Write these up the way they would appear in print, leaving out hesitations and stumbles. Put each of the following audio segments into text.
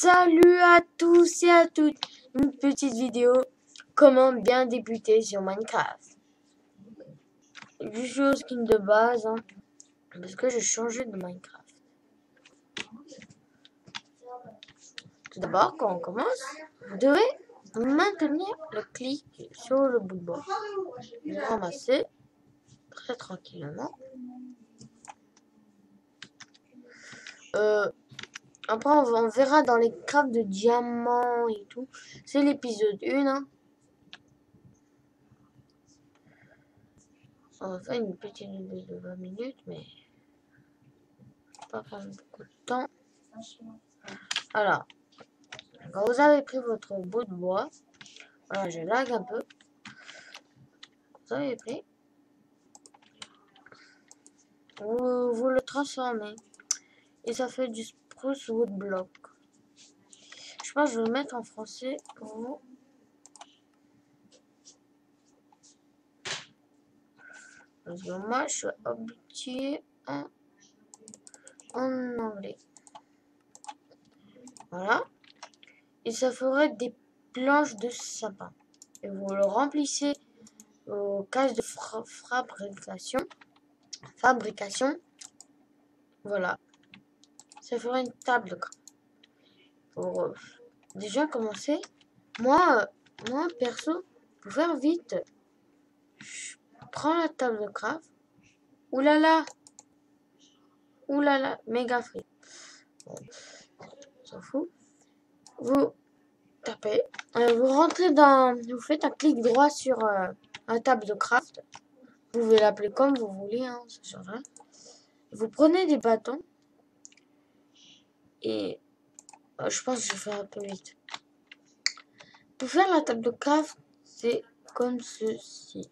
Salut à tous et à toutes, une petite vidéo comment bien débuter sur Minecraft. Du chose skin de base, parce que j'ai changé de Minecraft. Tout d'abord, quand on commence, vous devez maintenir le clic sur le bout de bois. Vous ramassez très tranquillement. Après, on verra dans les crafts de diamants et tout. C'est l'épisode 1. On va faire une petite vidéo de 20 minutes, mais pas prendre beaucoup de temps. Alors, quand vous avez pris votre bout de bois, voilà, je lag un peu. Vous avez pris, vous le transformez et ça fait du spruce wood block. Je pense que je vais le mettre en français pour vous. Parce que moi, je suis habitué en anglais. Voilà. Et ça ferait des planches de sapin. Et vous le remplissez aux cases de fabrication. Voilà. Ça ferait une table de craft. Pour déjà commencer, moi perso, pour faire vite, je prends la table de craft. Oulala, méga free. Bon, on s'en fout. Vous tapez, vous rentrez vous faites un clic droit sur un table de craft. Vous pouvez l'appeler comme vous voulez, ça change rien. Vous prenez des bâtons et je pense que je vais faire un peu vite. Pour faire la table de craft, c'est comme ceci.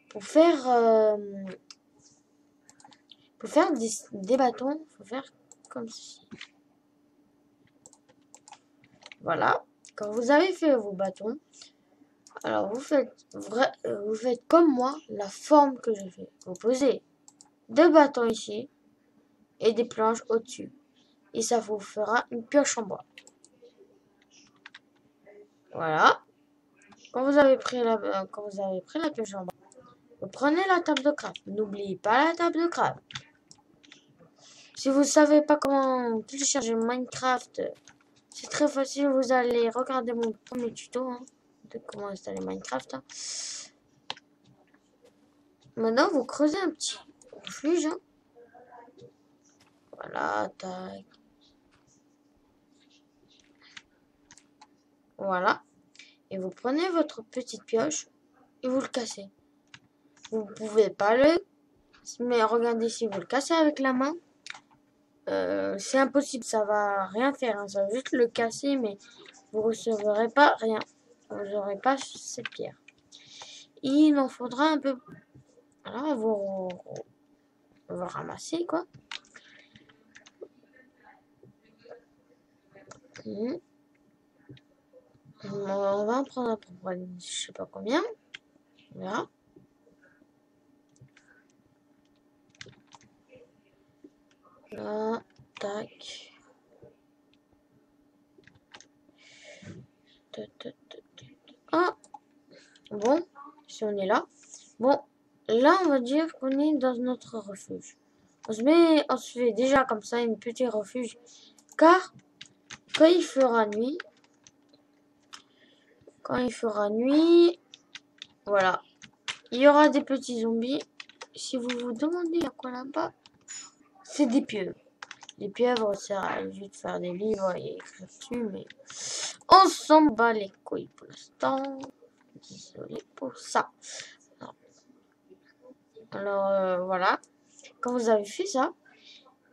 Pour faire des bâtons, il faut faire comme ceci. Voilà. Quand vous avez fait vos bâtons, alors vous faites comme moi la forme que je fais. Vous posez deux bâtons ici et des planches au-dessus. Et ça vous fera une pioche en bois. Voilà. Quand vous avez pris la pioche en bois, vous prenez la table de craft. N'oubliez pas la table de craft. Si vous ne savez pas comment télécharger Minecraft, c'est très facile. Vous allez regarder mon premier tuto de comment installer Minecraft. Maintenant, vous creusez un petit refuge. Voilà, tac. Voilà. Et vous prenez votre petite pioche et vous le cassez. Vous ne pouvez pas mais regardez, si vous le cassez avec la main, c'est impossible, ça va rien faire. Ça va juste le casser, mais vous recevrez pas rien. Vous n'aurez pas cette pierre. Il en faudra un peu. Alors, vous ramassez, quoi. On va en prendre à peu près, je sais pas combien. On verra. Là, tac. Ah, bon, si on est là. Bon, là, on va dire qu'on est dans notre refuge. On se fait déjà comme ça une petite refuge. Car, quand il fera nuit, voilà, il y aura des petits zombies. Si vous vous demandez à quoi là-bas, c'est des pieuvres. Les pieuvres, ça juste faire des livres et écrire dessus, mais on s'en bat les couilles pour l'instant. Désolé pour ça. Alors voilà, quand vous avez fait ça,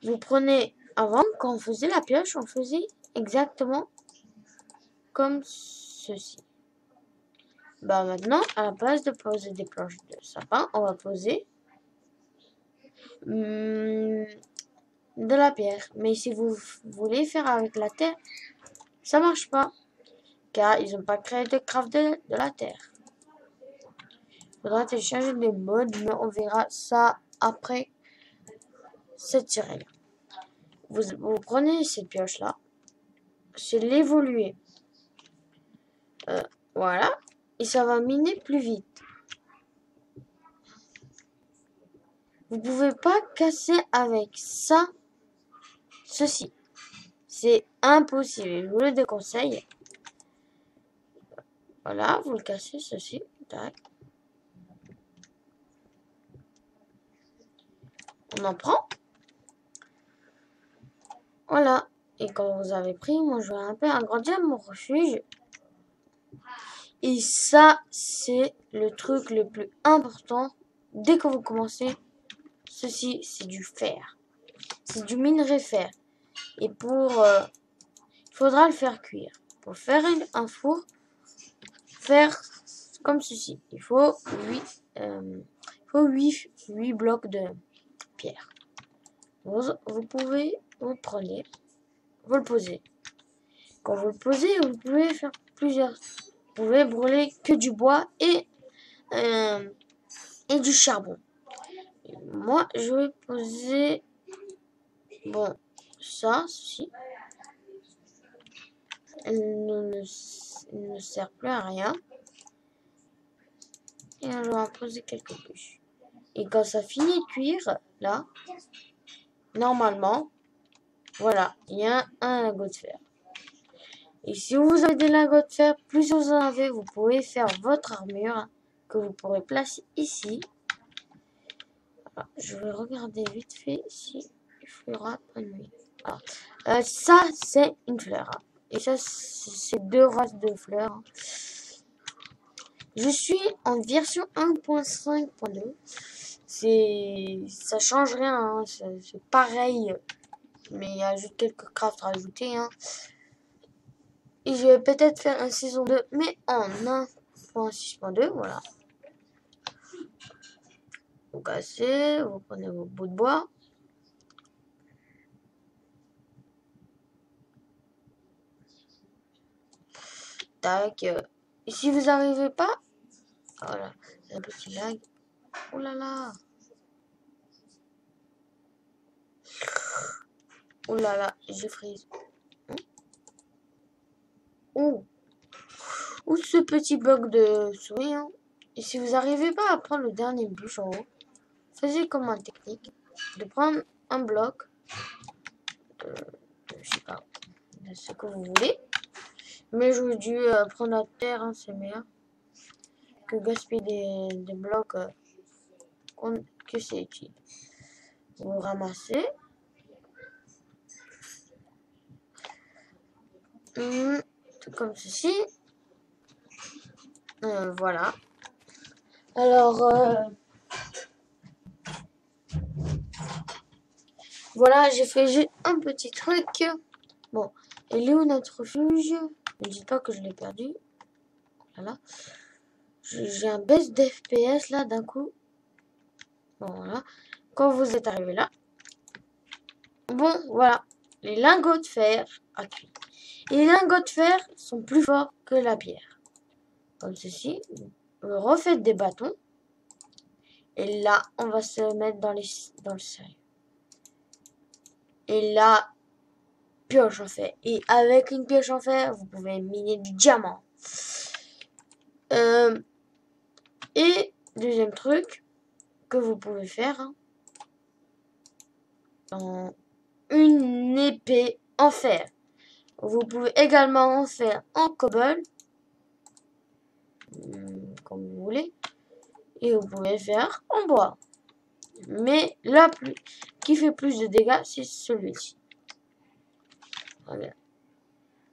vous prenez, avant, quand on faisait la pioche, on faisait exactement comme ceci. Bah maintenant, à la place de poser des planches de sapin, on va poser de la pierre. Mais si vous voulez faire avec la terre, ça marche pas. Car ils n'ont pas créé de craft de la terre. Il faudra télécharger des mods, mais on verra ça après cette série. vous prenez cette pioche-là, c'est l'évoluer. Voilà, et ça va miner plus vite. Vous pouvez pas casser avec ça, ceci. C'est impossible, je vous le déconseille. Voilà, vous le cassez, ceci. Tac. On en prend. Voilà. Et quand vous avez pris, moi je vais un peu agrandir mon refuge. Et ça, c'est le truc le plus important. Dès que vous commencez, ceci, c'est du fer. C'est du minerai fer. Et il faudra le faire cuire. Pour faire un four, faire comme ceci. Il faut 8 blocs de pierre. Vous prenez, vous le posez. Quand vous le posez, vous pouvez faire plusieurs. Vous pouvez brûler que du bois et du charbon. Et moi, je vais poser, bon, ça, ceci. Elle ne sert plus à rien. Et je vais en poser quelques bûches. Et quand ça finit de cuire, là, normalement, voilà, il y a un lingot de fer. Et si vous avez des lingots de fer, plus vous en avez, vous pouvez faire votre armure que vous pourrez placer ici. Alors, je vais regarder vite fait si il fera pas nuit. Alors, ça, c'est une fleur. Et ça, c'est 2 races de fleurs. Je suis en version 1.5.2. Ça change rien, hein. C'est pareil. Mais il y a juste quelques crafts rajoutés. Hein. Et je vais peut-être faire un saison 2, mais en 1.6.2, voilà. Vous cassez, vous prenez vos bouts de bois. Tac. Et si vous n'arrivez pas, voilà, c'est un petit lag. Oh là là. Oh là là, je frise. Ou ce petit bug de souris. Hein. Et si vous n'arrivez pas à prendre le dernier bûche en haut, faites comme un technique de prendre un bloc, je sais pas, de ce que vous voulez. Mais j'aurais dû prendre la terre, hein, c'est meilleur que gaspiller des blocs que c'est utile. Vous ramassez. Tout comme ceci. Voilà. Alors, voilà, j'ai fait juste un petit truc. Bon, et est où notre refuge? Ne dites pas que je l'ai perdu. Voilà. J'ai un baisse d'FPS là d'un coup. Bon, voilà. Quand vous êtes arrivé là. Bon, voilà. Les lingots de fer à cuire. Et les lingots de fer sont plus forts que la pierre. Comme ceci. Vous refaites des bâtons. Et là, on va se mettre dans le sérieux. Et là, pioche en fer. Et avec une pioche en fer, vous pouvez miner du diamant. Et deuxième truc que vous pouvez faire, hein, une épée en fer. Vous pouvez également en faire en cobble, comme vous voulez, et vous pouvez faire en bois. Mais qui fait plus de dégâts, c'est celui-ci. Voilà.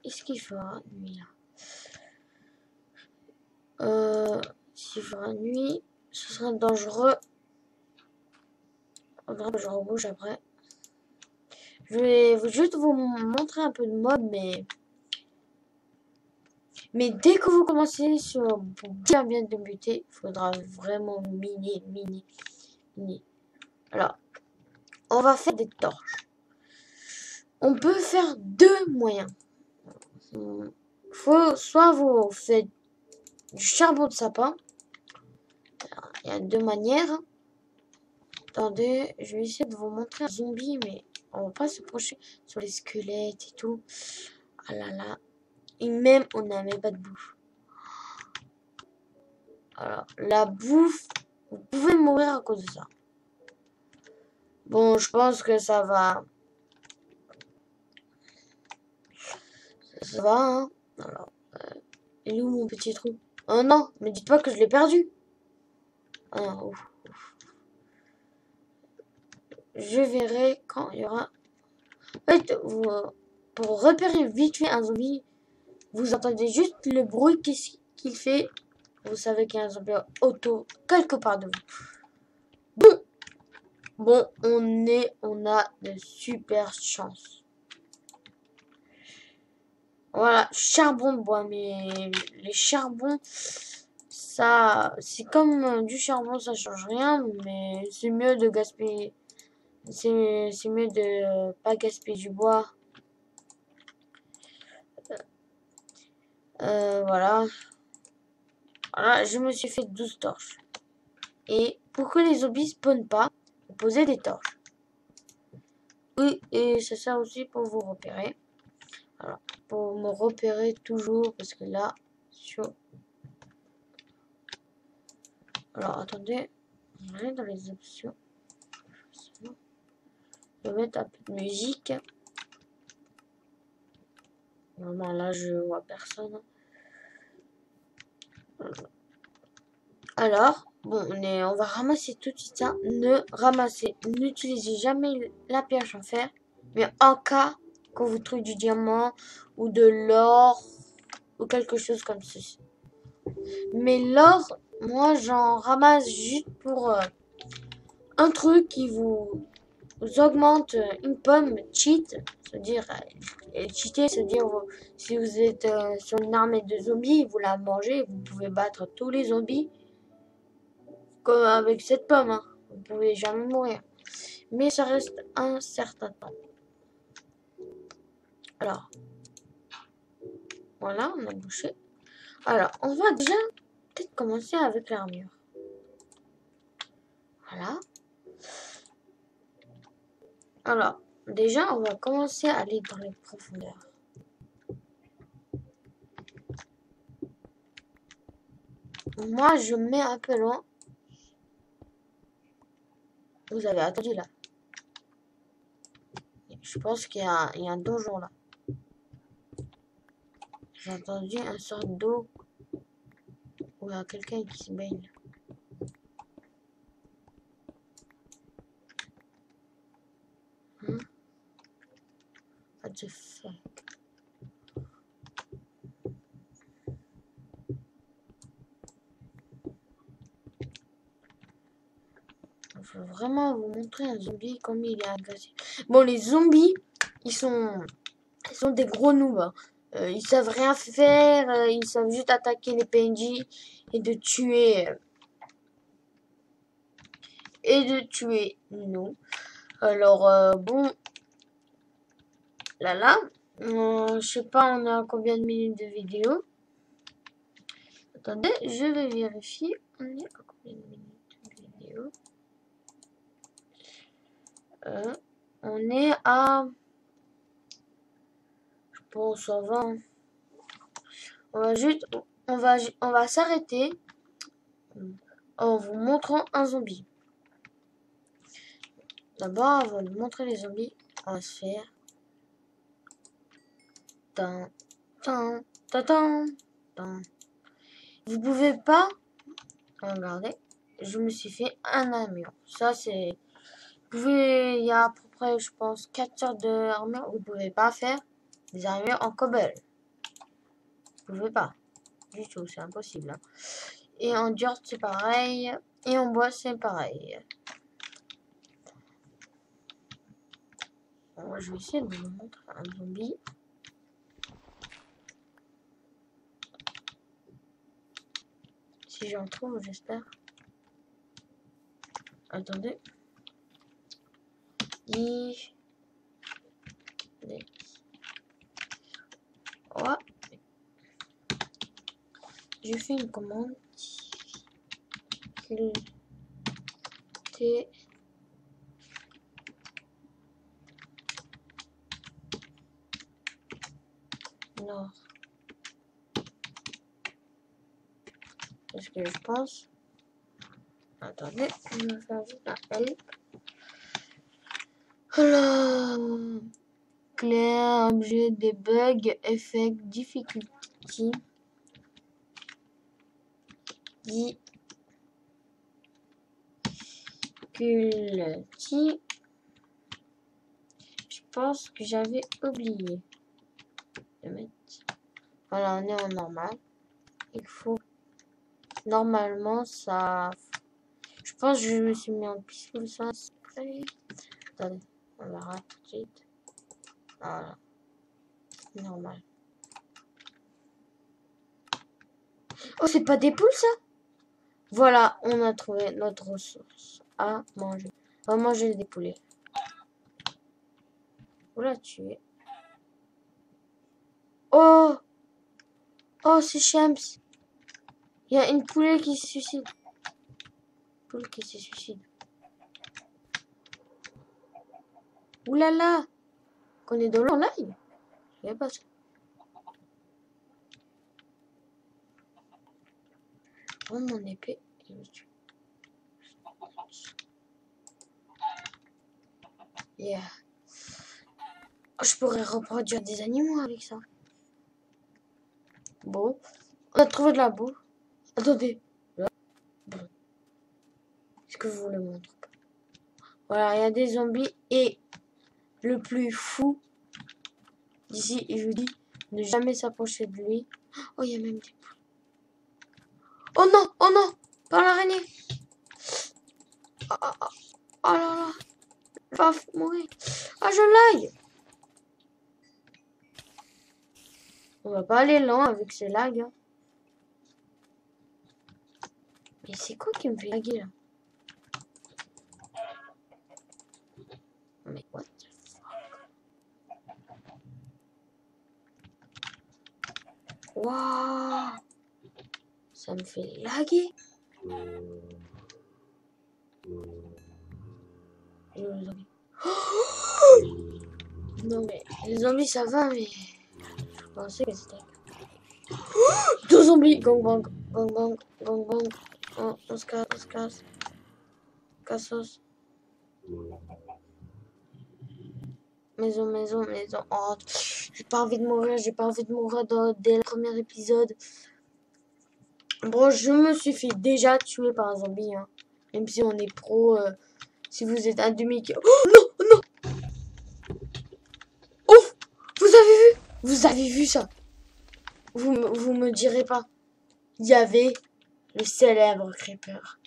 Est-ce qu'il fera nuit là? S'il fera nuit, ce sera dangereux. Je rebouge après. Je vais juste vous montrer un peu de mode, mais dès que vous commencez pour bien débuter, il faudra vraiment miner. Alors, on va faire des torches. On peut faire 2 moyens. Soit vous faites du charbon de sapin. Alors, il y a 2 manières. Attendez, je vais essayer de vous montrer un zombie, mais on va pas se pencher sur les squelettes et tout. Ah là là. Et même, on n'a même pas de bouffe. Alors, la bouffe, vous pouvez mourir à cause de ça. Bon, je pense que ça va. Ça va, hein. Alors, il est où mon petit trou? Oh non, mais dites pas que je l'ai perdu. Ah, ouf. Je verrai quand il y aura... En fait, pour repérer vite fait un zombie, vous entendez juste le bruit qu'il fait. Vous savez qu'il y a un zombie auto quelque part de vous. Bon, on a de super chance. Voilà, charbon de bois, mais les charbons, ça, c'est comme du charbon, ça change rien, mais c'est mieux de gaspiller. C'est mieux de pas gaspiller du bois. Voilà. Voilà, je me suis fait 12 torches. Et pour que les zombies spawnent pas, vous posez des torches. Oui, et c'est ça aussi pour vous repérer. Alors, pour me repérer toujours, parce que là, sur... Alors, attendez, je vais dans les options. Je vais mettre un peu de musique. Vraiment, là, je vois personne. Alors, bon, on va ramasser tout de suite ça. N'utilisez jamais la pioche en fer. Mais en cas que vous trouvez du diamant ou de l'or ou quelque chose comme ceci. Mais l'or, moi, j'en ramasse juste pour un truc qui vous augmente une pomme cheat. C'est-à-dire, cheater, c'est-à-dire, si vous êtes sur une armée de zombies, vous la mangez, vous pouvez battre tous les zombies. Comme avec cette pomme, hein. Vous pouvez jamais mourir. Mais ça reste un certain temps. Alors, voilà, on a bouché. Alors, on va déjà peut-être commencer avec l'armure. Voilà. Alors, déjà, on va commencer à aller dans les profondeurs. Moi, je mets un peu loin. Vous avez attendu là. Je pense qu'il y a un donjon là. J'ai entendu un sort d'eau. Où il y a quelqu'un qui se baigne. Hein? What the fuck? Je veux vraiment vous montrer un zombie comme il est agressif. Bon, les zombies, ils sont des gros noobs. Hein. Ils savent rien faire, ils savent juste attaquer les PNJ et de tuer nous. Alors bon, là, je sais pas, on a combien de minutes de vidéo. Attendez, je vais vérifier. On est à combien de minutes de vidéo? On est à... Je pense ça va. Hein. On va s'arrêter en vous montrant un zombie. D'abord, avant de montrer les zombies, on va se faire... Vous pouvez pas... Regardez, je me suis fait un armure. Ça, c'est... Il y a à peu près, je pense, 4 sortes d'armures. Vous pouvez pas faire des armures en cobble. Vous pouvez pas. Du tout, c'est impossible. Hein. Et en dirt, c'est pareil. Et en bois, c'est pareil. Bon, je vais essayer de vous montrer un zombie. Si j'en trouve, j'espère. Attendez. Ouais. Je fais une commande. Alors, c'est ce que je pense. Attendez, on va faire juste un help. Alors, clair, objet, debug, effect, difficulty. Difficulty. Je pense que j'avais oublié de mettre. Voilà, on est en normal. Il faut. Normalement, ça. Je pense que je me suis mis en peaceful, ça. Attendez, on verra tout de suite. Voilà. Normal. Oh, c'est pas des poules, ça? Voilà, on a trouvé notre ressource à manger. On va manger des poulets. On l'a tué. Oh! Oh, c'est Shams. Il y a une poulet qui se suicide. Poule qui se suicide. Oulala! Qu'on est dans l'eau live. Il n'y a pas ça. Prends mon épée et me tue. Yeah. Oh, je pourrais reproduire des animaux avec ça. Bon. On a trouvé de la boue. Attendez. Là. Bon. Est-ce que je vous le montre? Voilà, il y a des zombies et le plus fou d'ici, et je vous dis, ne jamais s'approcher de lui. Oh, il y a même des poules. Oh non, oh non, par l'araignée. Oh, oh, oh, oh là là, je vais mourir. Ah, je lag. On va pas aller loin avec ces lags. Hein. Mais c'est quoi qui me fait laguer là? Mais what the fuck? Waouh! Ça me fait laguer. Non mais les zombies ça va mais je pensais que c'était... Deux zombies! Gangbang! Gangbang! Gangbang! Oh, on se casse, on se casse. Cassos. Maison, maison, maison. Oh, j'ai pas envie de mourir, j'ai pas envie de mourir dès le premier épisode. Bon, je me suis fait déjà tuer par un zombie, hein. Même si on est pro, si vous êtes un demi... Oh non, non. Ouf! Vous avez vu? Vous avez vu ça? Vous me direz pas. Il y avait le célèbre creeper.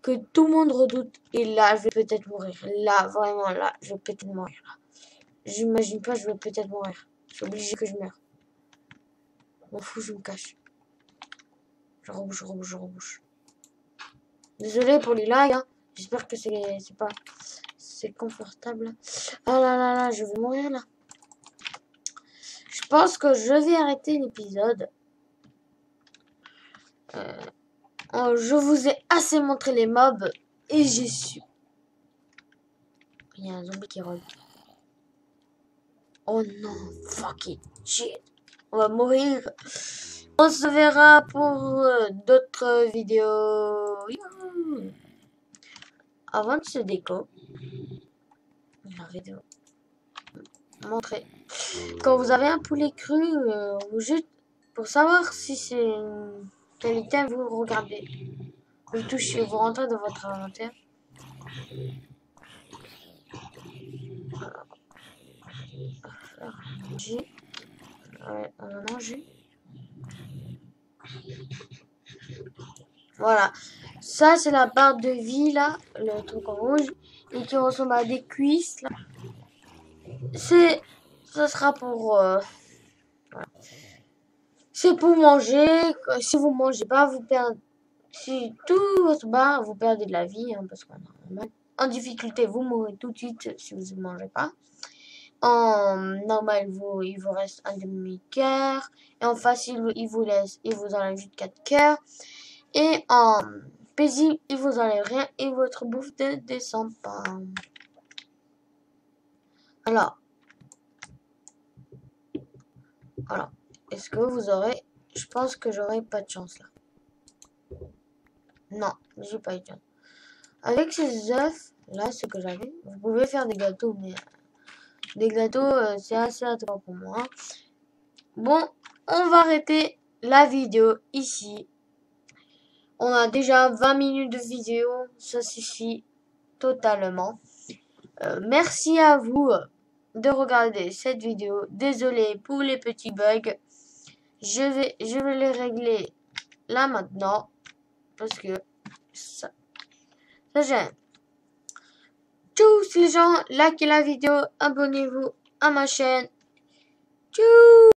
Que tout le monde redoute. Et là, je vais peut-être mourir. Là, vraiment, là, je vais peut-être mourir. J'imagine pas, je vais peut-être mourir. Je suis obligé que je meure. M'en fous, je me cache. Je rebouche, je rebouche, je rebouche. Désolé pour les lags, hein. J'espère que c'est pas... C'est confortable. Ah là là là, je vais mourir là. Je pense que je vais arrêter l'épisode. Je vous ai assez montré les mobs. Et j'ai su. Il y a un zombie qui roule. Oh non, fucking shit. On va mourir. On se verra pour d'autres vidéos. Youhou. Avant de se déco, la vidéo montrer. Quand vous avez un poulet cru, juste pour savoir si c'est une qualité, vous regardez. Vous touchez, vous rentrez dans votre inventaire. Voilà. Manger. Ouais, on va manger. Voilà. Ça, c'est la barre de vie, là. Le truc en rouge. Et qui ressemble à des cuisses, là. Ça sera pour... voilà. C'est pour manger. Si vous mangez pas, vous perdez... Si tout votre barre, vous perdez de la vie. Hein, parce en difficulté, vous mourrez tout de suite si vous ne mangez pas. En normal, il vous reste un demi-cœur. Et en facile, il vous enlève juste 4 cœurs. Et en paisible, il vous enlève rien. Et votre bouffe ne descend pas. Alors. Voilà. Est-ce que vous aurez... Je pense que j'aurai pas de chance là. Non, j'ai pas eu de chance. Avec ces œufs, là, ce que j'avais, vous pouvez faire des gâteaux, mais des gâteaux, c'est assez attrayant pour moi. Bon, on va arrêter la vidéo ici. On a déjà 20 minutes de vidéo, ça suffit totalement. Merci à vous de regarder cette vidéo. Désolé pour les petits bugs. Je vais les régler là maintenant parce que ça gêne. Tous les gens, likez la vidéo, abonnez-vous à ma chaîne. Tchou!